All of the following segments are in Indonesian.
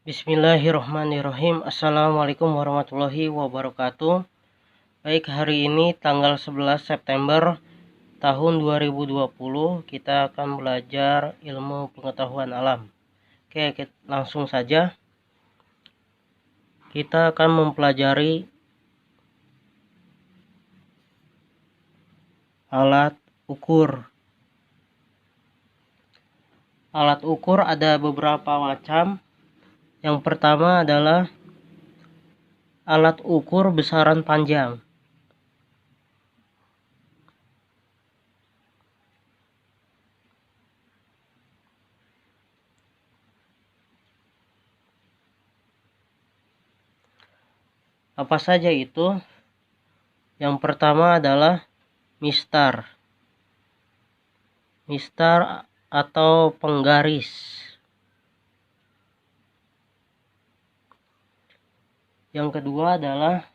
Bismillahirrahmanirrahim. Assalamualaikum warahmatullahi wabarakatuh. Baik, hari ini tanggal 11 September tahun 2020 kita akan belajar ilmu pengetahuan alam. Oke, langsung saja. Kita akan mempelajari alat ukur. Alat ukur ada beberapa macam. Yang pertama adalah alat ukur besaran panjang. Apa saja itu? Yang pertama adalah mistar. Mistar atau penggaris. Yang kedua adalah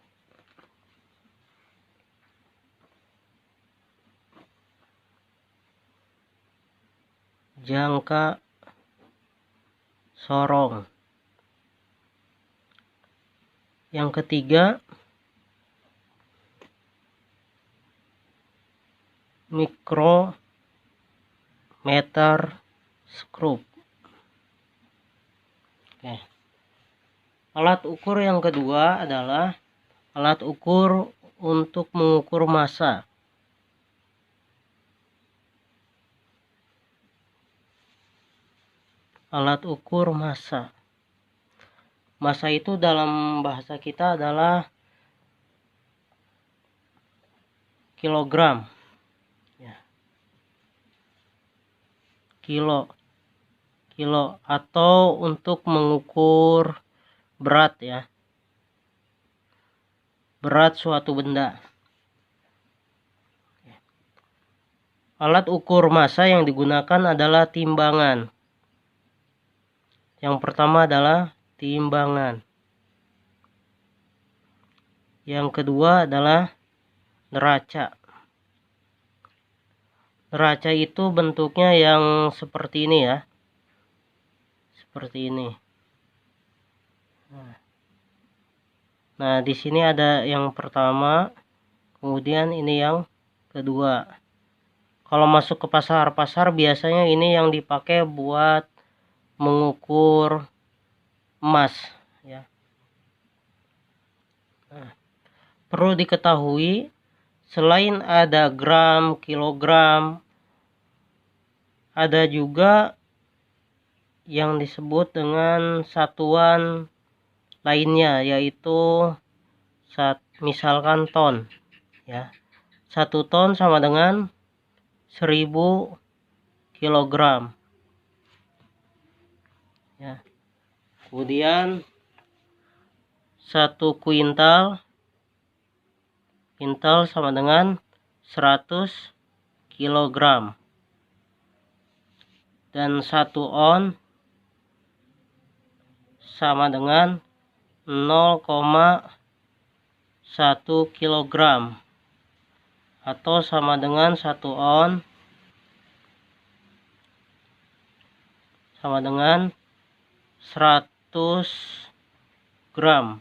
jangka sorong. Yang ketiga mikrometer skrup. Oke. Alat ukur yang kedua adalah alat ukur untuk mengukur massa. Alat ukur massa. Massa itu dalam bahasa kita adalah kilogram. Ya. Kilo atau untuk mengukur berat, ya. Berat suatu benda. Alat ukur massa yang digunakan adalah timbangan. Yang pertama adalah timbangan. Yang kedua adalah neraca. Neraca itu bentuknya yang seperti ini, ya. Seperti ini. Nah, di sini ada yang pertama, kemudian ini yang kedua. Kalau masuk ke pasar biasanya ini yang dipakai buat mengukur emas, ya. Nah, perlu diketahui selain ada gram, kilogram, ada juga yang disebut dengan satuan lainnya, yaitu misalkan ton, ya. 1 ton sama dengan 1000 kilogram, ya. Kemudian 1 kuintal sama dengan 100 kilogram, dan 1 on sama dengan 0,1 kilogram, atau sama dengan 1 on sama dengan 100 gram.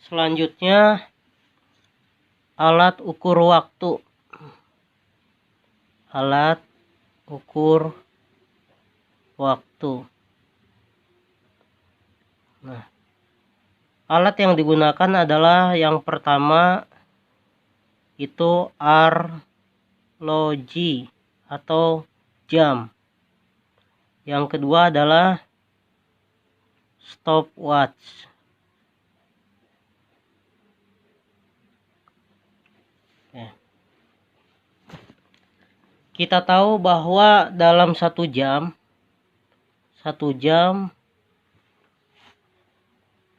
Selanjutnya alat ukur waktu. Alat ukur waktu. Nah, alat yang digunakan adalah yang pertama itu arloji atau jam. Yang kedua adalah stopwatch. Kita tahu bahwa dalam 1 jam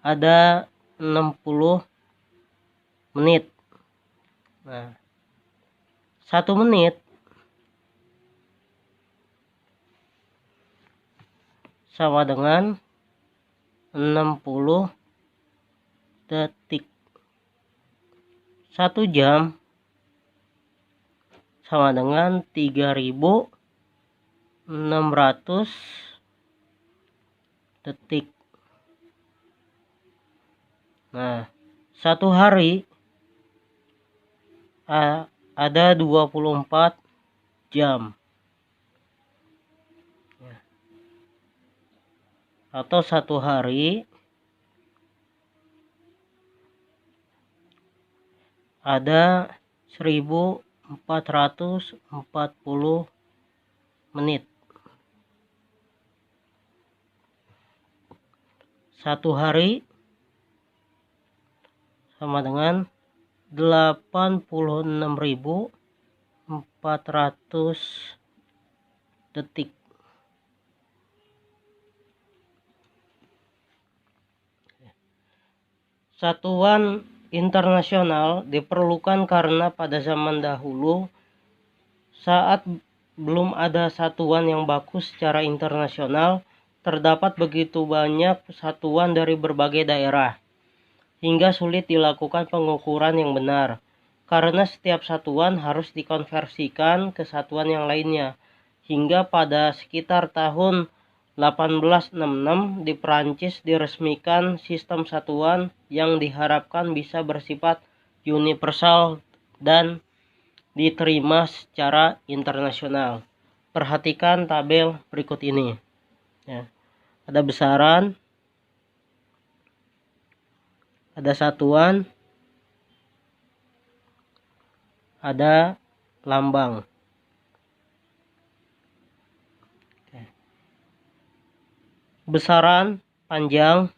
ada 60 menit. Nah, 1 menit sama dengan 60 detik. 1 sama dengan 3.600 detik. Nah, satu hari ada 24 jam. Atau satu hari ada 1440 menit. Satu hari sama dengan 86.400 detik. Satuan internasional diperlukan karena pada zaman dahulu, saat belum ada satuan yang baku secara internasional, terdapat begitu banyak satuan dari berbagai daerah, hingga sulit dilakukan pengukuran yang benar, karena setiap satuan harus dikonversikan ke satuan yang lainnya. Hingga pada sekitar tahun 1866 di Prancis diresmikan sistem satuan yang diharapkan bisa bersifat universal dan diterima secara internasional. Perhatikan tabel berikut ini. Ya, ada besaran, ada satuan, ada lambang. Besaran panjang,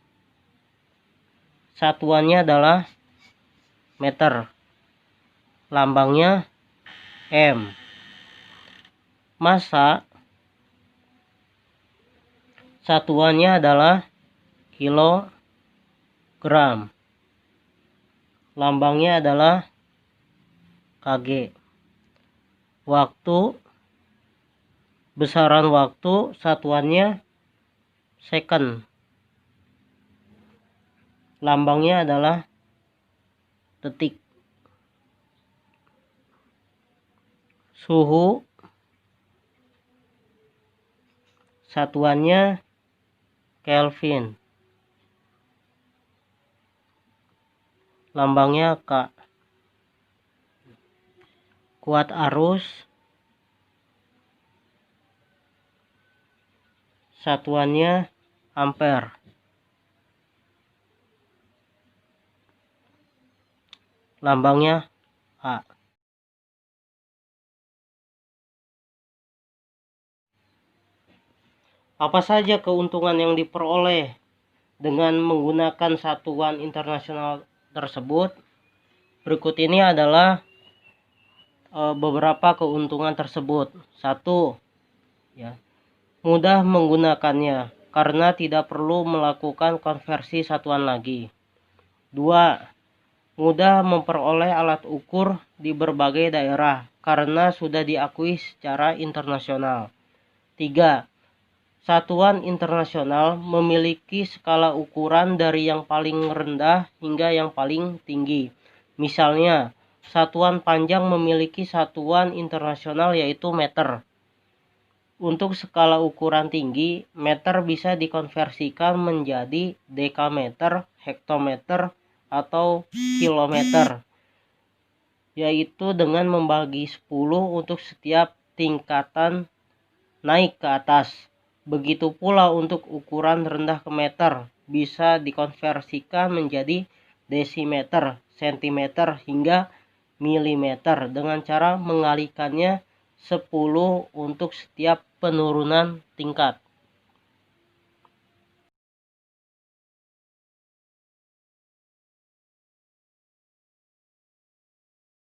satuannya adalah meter, lambangnya M. Massa, satuannya adalah kilogram, lambangnya adalah kg. Waktu, besaran waktu, satuannya second, lambangnya adalah detik. Suhu, satuannya Kelvin, lambangnya K. Kuat arus, satuannya ampere, lambangnya A. Apa saja keuntungan yang diperoleh dengan menggunakan satuan internasional tersebut? Berikut ini adalah beberapa keuntungan tersebut. 1. Ya, mudah menggunakannya karena tidak perlu melakukan konversi satuan lagi. 2. Mudah memperoleh alat ukur di berbagai daerah karena sudah diakui secara internasional. 3. Satuan internasional memiliki skala ukuran dari yang paling rendah hingga yang paling tinggi. Misalnya, satuan panjang memiliki satuan internasional yaitu meter. Untuk skala ukuran tinggi, meter bisa dikonversikan menjadi dekameter, hektometer, atau kilometer, yaitu dengan membagi 10 untuk setiap tingkatan naik ke atas. Begitu pula untuk ukuran rendah ke meter, bisa dikonversikan menjadi desimeter, sentimeter, hingga milimeter dengan cara mengalikannya 10 untuk setiap penurunan tingkat.